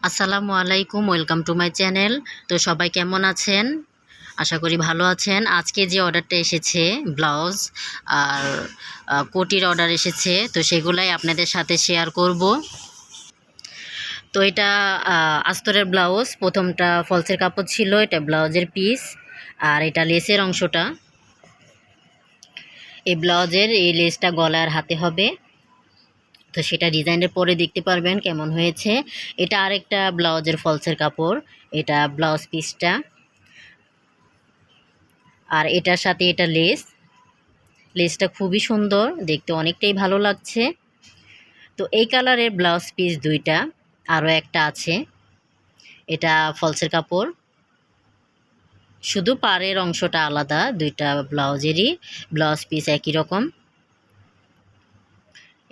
আসসালামু আলাইকুম, welcome to my channel. তো সবাই কেমন আছেন? আশা করি ভালো আছেন। আজকে যে অর্ডারটা এসেছে ব্লাউজ আর কোটির অর্ডার এসেছে, তো সেগুলাই আপনাদের সাথে শেয়ার করব। তো এটা আস্তরের ব্লাউজ, প্রথমটা ফলসের কাপড় ছিল, এটা ব্লাউজের পিস, আর এটা লেসের অংশটা। এই ব্লাউজের এই লেসটা গলার হাতে হবে, তো সেটা ডিজাইনের পরে দেখতে পারবেন কেমন হয়েছে। এটা আরেকটা ব্লাউজের ফলসের কাপড়, এটা ব্লাউজ পিসটা, আর এটার সাথে এটা লেসটা খুবই সুন্দর দেখতে, অনেকটাই ভালো লাগছে। তো এই কালারের ব্লাউজ পিস দুইটা, আরও একটা আছে, এটা ফলসের কাপড়, শুধু পাড়ের অংশটা আলাদা। দুইটা ব্লাউজেরই ব্লাউজ পিস একই রকম।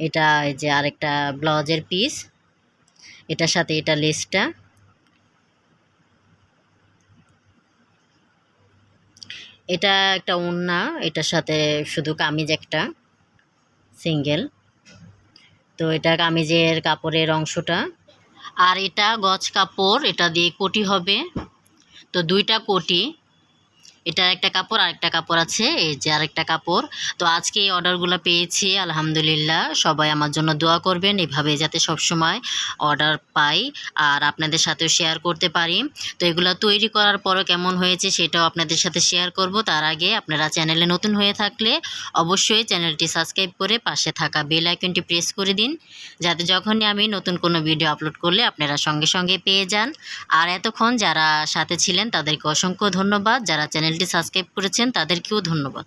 এটা এই যে আরেকটা ব্লাউজের পিস, এটার সাথে এটা লেসটা। এটা একটা ওড়না, এটার সাথে শুধু কামিজ একটা সিঙ্গেল। তো এটা কামিজের কাপড়ের অংশটা, আর এটা গজ কাপড়, এটা দিয়ে কোটি হবে। তো দুইটা কোটি, এটা একটা কাপড় আর একটা কাপড় আছে, এই যে আরেকটা কাপড়। তো আজকে এই অর্ডারগুলো পেয়েছি, আলহামদুলিল্লাহ। সবাই আমার জন্য দোয়া করবেন, এভাবে যাতে সব সময় অর্ডার পাই আর আপনাদের সাথেও শেয়ার করতে পারি। তো এগুলো তৈরি করার পরও কেমন হয়েছে সেটাও আপনাদের সাথে শেয়ার করব। তার আগে আপনারা চ্যানেলে নতুন হয়ে থাকলে অবশ্যই চ্যানেলটি সাবস্ক্রাইব করে পাশে থাকা বেল আইকনটি প্রেস করে দিন, যাতে যখনই আমি নতুন কোনো ভিডিও আপলোড করলে আপনারা সঙ্গে সঙ্গে পেয়ে যান। আর এতক্ষণ যারা সাথে ছিলেন তাদেরকে অসংখ্য ধন্যবাদ, যারা চ্যানেলটি সাবস্ক্রাইব করেছেন তাদেরকেও ধন্যবাদ।